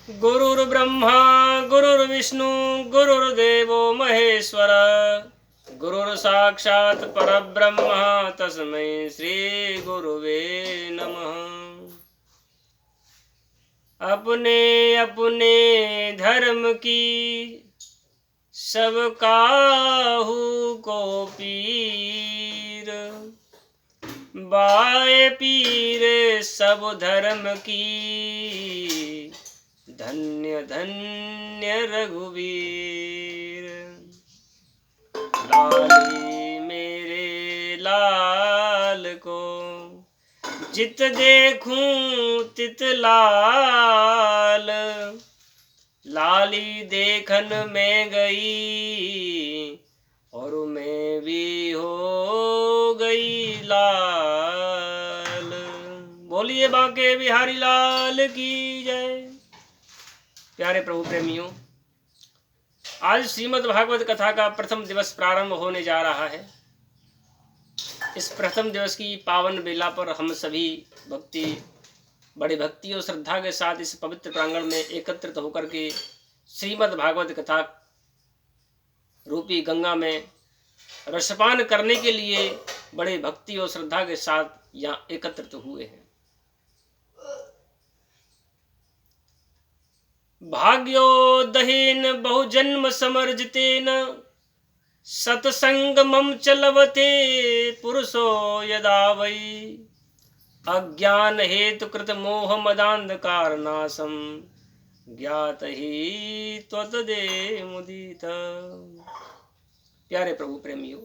गुरुर्ब्रह्मा गुरुर्विष्णु गुरुर्देवो महेश्वर गुरुर्साक्षात् परब्रह्म तस्मै श्री गुरुवे नमः। अपने अपने धर्म की सब काहू को पीर, बाए पीर सब धर्म की, धन्य धन्य रघुवीर। लाली मेरे लाल को जित देखूं तित लाल, लाली देखन में गई और मैं भी हो गई लाल। बोलिए बांके बिहारी लाल की जय। प्यारे प्रभु प्रेमियों, आज श्रीमद् भागवत कथा का प्रथम दिवस प्रारंभ होने जा रहा है। इस प्रथम दिवस की पावन बेला पर हम सभी बड़ी भक्ति और श्रद्धा के साथ इस पवित्र प्रांगण में एकत्रित होकर के श्रीमद् भागवत कथा रूपी गंगा में रसपान करने के लिए बड़े भक्ति और श्रद्धा के साथ यहाँ एकत्रित हुए हैं। भाग्योदहेन बहुजन्म समर्जितेन सत्संगमं चलवते पुरुषो यदा वै, अज्ञान हेतु कृत मोह मदांधकार नाशम ज्ञात ही त्वतदे मुदित। प्यारे प्रभु प्रेमियों,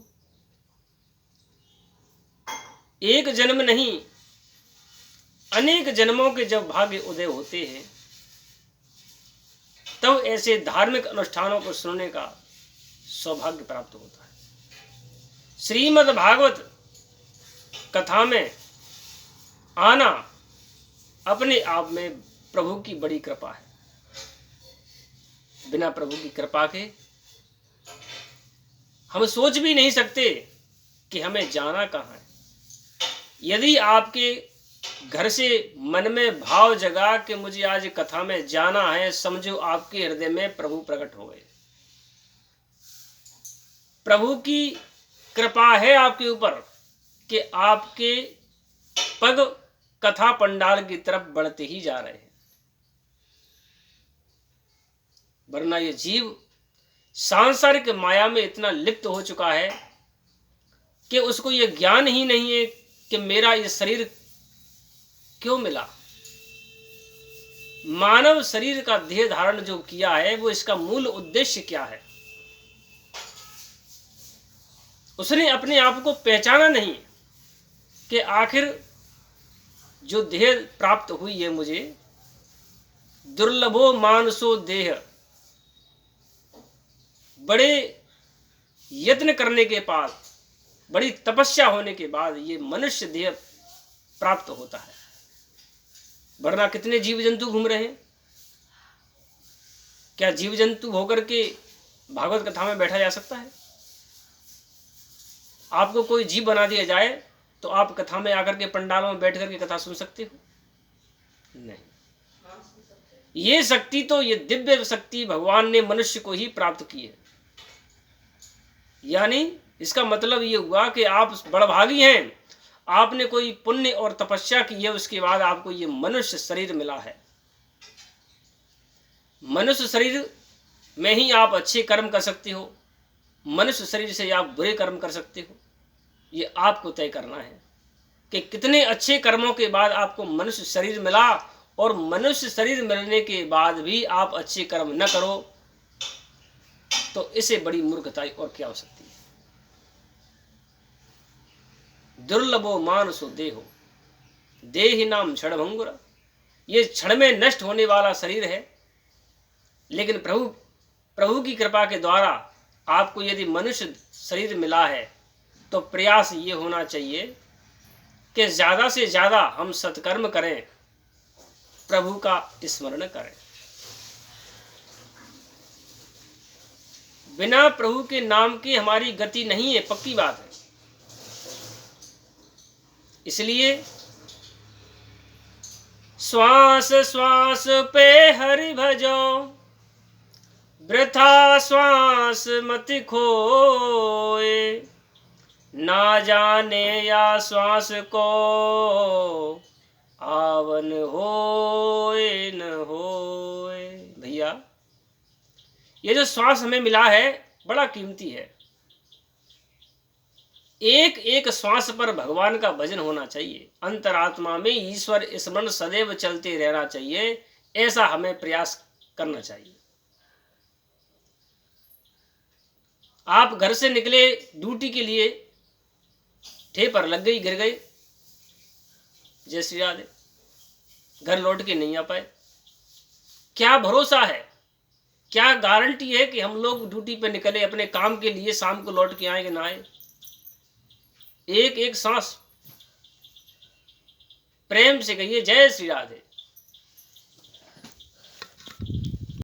एक जन्म नहीं अनेक जन्मों के जब भाग्य उदय होते हैं तब ऐसे धार्मिक अनुष्ठानों को सुनने का सौभाग्य प्राप्त होता है। श्रीमद् भागवत कथा में आना अपने आप में प्रभु की बड़ी कृपा है। बिना प्रभु की कृपा के हम सोच भी नहीं सकते कि हमें जाना कहाँ है। यदि आपके घर से मन में भाव जगा कि मुझे आज कथा में जाना है, समझो आपके हृदय में प्रभु प्रकट हो गए। प्रभु की कृपा है आपके ऊपर कि आपके पग कथा पंडाल की तरफ बढ़ते ही जा रहे हैं, वरना ये जीव सांसारिक माया में इतना लिप्त हो चुका है कि उसको ये ज्ञान ही नहीं है कि मेरा ये शरीर क्यों मिला। मानव शरीर का देह धारण जो किया है वो इसका मूल उद्देश्य क्या है, उसने अपने आप को पहचाना नहीं कि आखिर जो देह प्राप्त हुई है मुझे, दुर्लभो मानसो देह, बड़े यत्न करने के बाद, बड़ी तपस्या होने के बाद ये मनुष्य देह प्राप्त होता है, वरना कितने जीव जंतु घूम रहे हैं। क्या जीव जंतु होकर के भागवत कथा में बैठा जा सकता है? आपको कोई जीव बना दिया जाए तो आप कथा में आकर के पंडालों में बैठ करके कथा सुन सकते हो? नहीं। ये शक्ति तो, ये दिव्य शक्ति भगवान ने मनुष्य को ही प्राप्त की है। यानी इसका मतलब ये हुआ कि आप बड़भागी हैं, आपने कोई पुण्य और तपस्या की है, उसके बाद आपको ये मनुष्य शरीर मिला है। मनुष्य शरीर में ही आप अच्छे कर्म कर सकते हो, मनुष्य शरीर से आप बुरे कर्म कर सकते हो। ये आपको तय करना है कि कितने अच्छे कर्मों के बाद आपको मनुष्य शरीर मिला, और मनुष्य शरीर मिलने के बाद भी आप अच्छे कर्म न करो तो इससे बड़ी मूर्खता और क्या हो सकती है। दुर्लभो मानसो देहो देहि नाम क्षणभंगुर, ये क्षण में नष्ट होने वाला शरीर है, लेकिन प्रभु की कृपा के द्वारा आपको यदि मनुष्य शरीर मिला है तो प्रयास ये होना चाहिए कि ज्यादा से ज्यादा हम सत्कर्म करें, प्रभु का स्मरण करें। बिना प्रभु के नाम की हमारी गति नहीं है, पक्की बात है। इसलिए श्वास श्वास पे हरि भजो, वृथा श्वास मत खोए, ना जाने या श्वास को आवन होए न होए। भैया ये जो श्वास हमें मिला है बड़ा कीमती है। एक एक श्वास पर भगवान का भजन होना चाहिए, अंतरात्मा में ईश्वर स्मरण सदैव चलते रहना चाहिए, ऐसा हमें प्रयास करना चाहिए। आप घर से निकले ड्यूटी के लिए, ठेप पर लग गई, गिर गए, जय श्री राधे, घर लौट के नहीं आ पाए। क्या भरोसा है, क्या गारंटी है कि हम लोग ड्यूटी पे निकले अपने काम के लिए, शाम को लौट के आए कि ना आए। एक एक सांस प्रेम से कहिए जय श्री राधे।